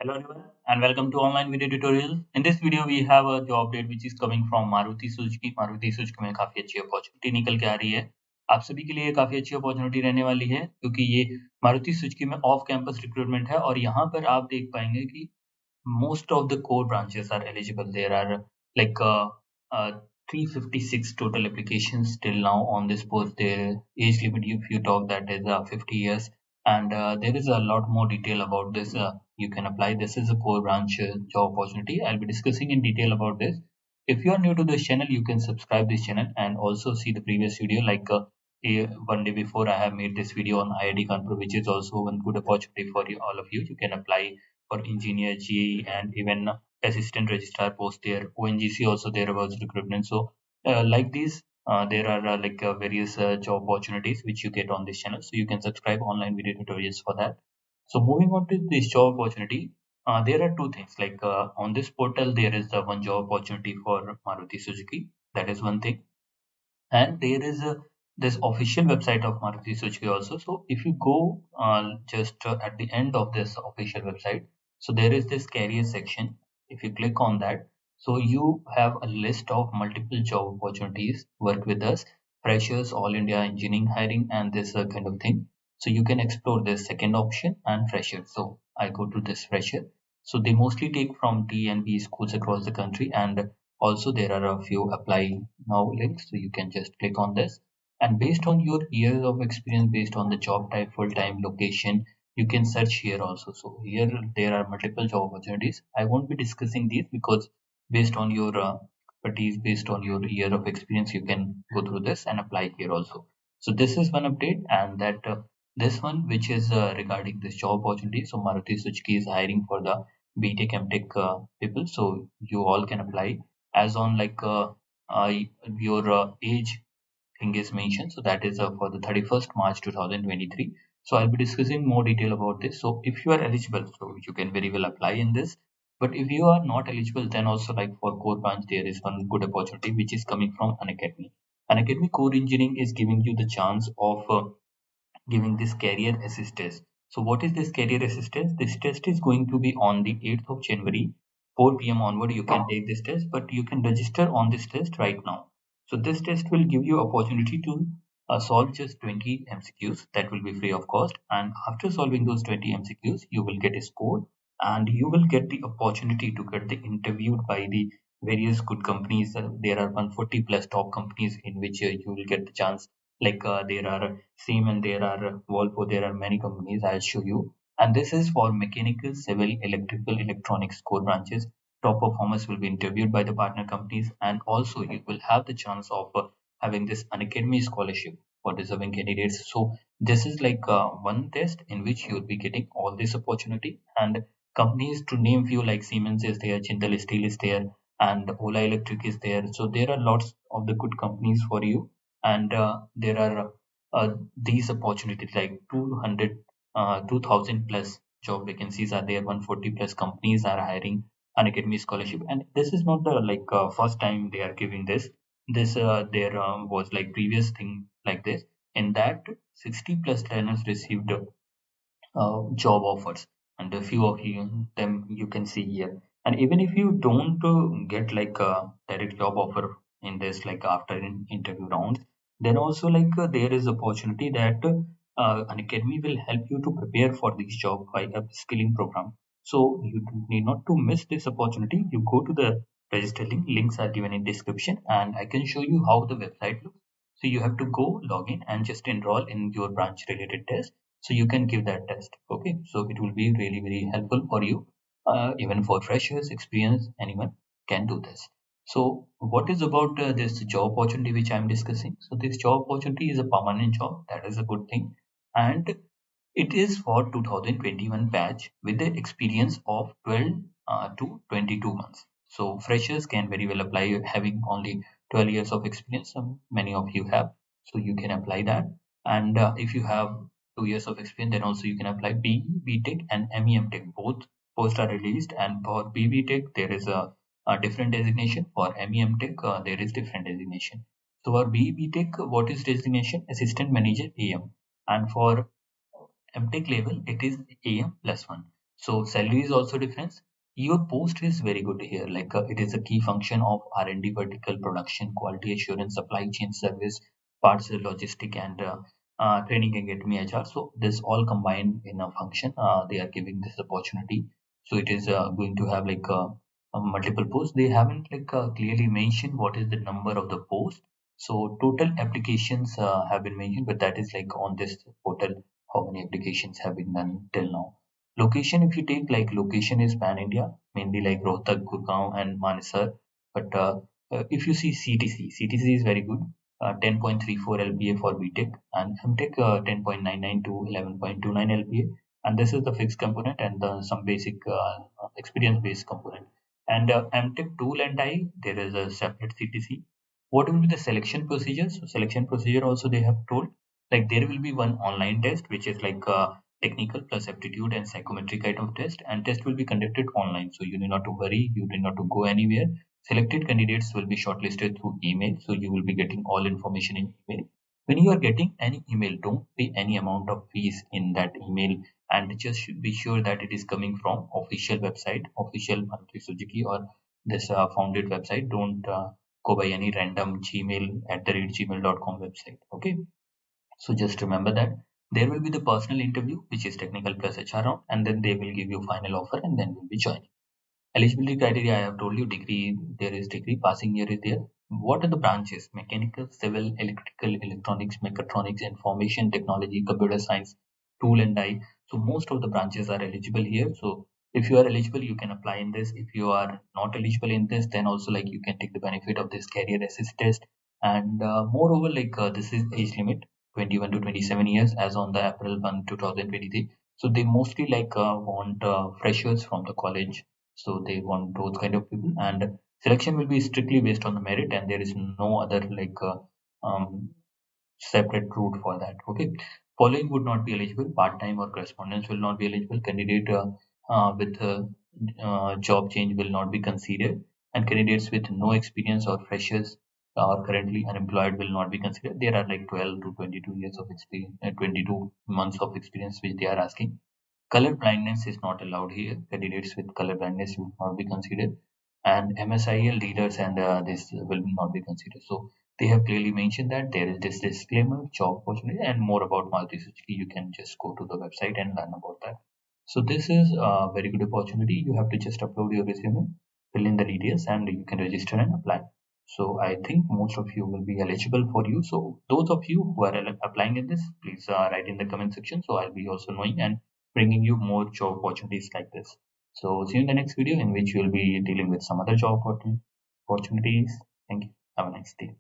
Hello everyone and welcome to online video tutorial. In this video we have a job update which is coming from Maruti Suzuki. Maruti Suzuki में काफी अच्छी opportunity निकल के आ रही है. आप सभी के लिए ये काफी अच्छी अपॉर्चुनिटी रहने वाली है क्योंकि ये मारुति सुजुकी में ऑफ कैंपस रिक्रूटमेंट है और यहाँ पर आप देख पाएंगे कि most of the core branches are eligible. There are like 356 total applications till now on this post. The age limit, if you talk, that is 50 years, and there is a lot more detail about this. You can apply. This is a core branch job opportunity. I'll be discussing in detail about this. If you are new to this channel, you can subscribe this channel and also see the previous video. One day before, I have made this video on IIT Kanpur, which is also one good opportunity for you, all of you. You can apply for engineer, GE, and even assistant registrar post there. ONGC also there was recruitment. So like these, there are various job opportunities which you get on this channel. So you can subscribe online video tutorials for that. So moving on to this job opportunity, there are two things. On this portal, there is the one job opportunity for Maruti Suzuki. That is one thing, and there is a this official website of Maruti Suzuki also. So if you go just at the end of this official website, so there is this career section. If you click on that, so you have a list of multiple job opportunities. Work with us, freshers, all India engineering hiring, and this kind of thing. So you can explore this second option and fresher. So I go to this fresher. So they mostly take from T and B schools across the country, and also there are a few apply now links. So you can just click on this, and based on your years of experience, based on the job type, full-time, location, you can search here also. So here there are multiple job opportunities. I won't be discussing these because based on your expertise, based on your year of experience, you can go through this and apply here also. So this is one update, and that this one which is regarding this job opportunity. So Maruti Suzuki is hiring for the B.Tech M.Tech people, so you all can apply as on uh, your age thing is mentioned. So that is for the 31st March 2023. So I'll be discussing more detail about this. So if you are eligible, so you can very well apply in this. But if you are not eligible, then also like for core branch, there is one good opportunity which is coming from Unacademy. Unacademy Core Engineering is giving you the chance of giving this career assist test. So what is this career assist test? This test is going to be on the 8th of January, 4 p.m. onward. You can take this test, but you can register on this test right now. So this test will give you opportunity to solve just 20 MCQs. That will be free of cost. And after solving those 20 MCQs, you will get a score, and you will get the opportunity to get the interviewed by the various good companies. There are 140 plus top companies in which you will get the chance. There are Siemens, there are Volvo, there are many companies. I'll show you. And this is for mechanical, civil, electrical, electronics core branches. Top performers will be interviewed by the partner companies, and also you will have the chance of having this Unacademy scholarship for deserving candidates. So this is like one test in which you will be getting all this opportunity, and companies to name few like Siemens is there, Jindal Steel is there, and Ola Electric is there. So there are lots of the good companies for you, and there are these opportunities like 2000 plus job vacancies are there, 140 plus companies are hiring an academy scholarship. And this is not the first time they are giving this there was like previous thing like this. In that, 60 plus learners received job offers, and a few of you them you can see here. And even if you don't get like a direct job offer in this, like after interview rounds, then also there is opportunity that an academy will help you to prepare for this job by upskilling program. So you need not to miss this opportunity. You go to the register link. Links are given in description, and I can show you how the website looks. So you have to go log in and just enroll in your branch related test, so you can give that test. Okay, so it will be really very helpful for you. Even for freshers, experience, anyone can do this. So what is about this job opportunity which I'm discussing? So this job opportunity is a permanent job. That is a good thing, and it is for 2021 batch with the experience of 12 to 22 months. So freshers can very well apply having only 12 years of experience. Many of you have, so you can apply that. And if you have 2 years of experience, then also you can apply B.Tech and M.Tech. Both posts are released, and for B.Tech there is a different designation. For M.Tech there is different designation. So for B.Tech, what is designation? Assistant Manager AM, and for M.Tech level, it is AM plus one. So salary is also different. Your post is very good here. Like it is a key function of R&D vertical, production, quality assurance, supply chain service, parts logistic, and training academy HR. So this all combined in a function. They are giving this opportunity. So it is going to have like multiple posts. They haven't like clearly mentioned what is the number of the post. So total applications have been mentioned, but that is like on this portal how many applications have been done till now. Location, if you take like location is pan India, mainly like Rohtak, Gurgaon, and Manesar. But if you see CTC, CTC is very good. 10.34 LPA for B.Tech and M.Tech 10.99 to 11.29 LPA. And this is the fixed component and some basic experience based component. And M.Tech tool and die, there is a separate CTC. What will be the selection procedure? So selection procedure also they have told, like there will be one online test which is like technical plus aptitude and psychometric kind of test, and test will be conducted online, so you need not to worry, you need not to go anywhere. Selected candidates will be shortlisted through email, so you will be getting all information in email. When you are getting any email, don't pay any amount of fees in that email, and just should be sure that it is coming from official website, official Maruti Suzuki or this founded website. Don't go by any random gmail at the rate gmail.com website. Okay, so just remember that there will be the personal interview, which is technical plus HR round, and then they will give you final offer, and then will be joining. Eligibility criteria, I have told you, degree, there is degree, passing year is there. What are the branches? Mechanical, civil, electrical, electronics, mechatronics, information technology, computer science, tool and die. So most of the branches are eligible here. So if you are eligible, you can apply in this. If you are not eligible in this, then also like you can take the benefit of this career assist test. And moreover, like this is age limit 21 to 27 years as on the April 1, 2023. So they mostly like want freshers from the college, so they want those kind of people, and selection will be strictly based on the merit, and there is no other like um, separate route for that. Okay, following would not be eligible: part-time or correspondence will not be eligible. Candidate with job change will not be considered, and candidates with no experience or freshers or currently unemployed will not be considered. There are like 12 to 22 years of experience, 22 months of experience which they are asking. Color blindness is not allowed here. Candidates with color blindness will not be considered, and MSIL leaders and this will not be considered. So they have clearly mentioned that there is this disclaimer, job opportunity, and more about Maruti Suzuki. You can just go to the website and learn about that. So this is a very good opportunity. You have to just upload your resume, fill in the details, and you can register and apply. So I think most of you will be eligible for you. So those of you who are applying in this, please write in the comment section. So I'll be also knowing and bringing you more job opportunities like this. So see you in the next video in which we'll be dealing with some other job opportunities. Thank you. Have a nice day.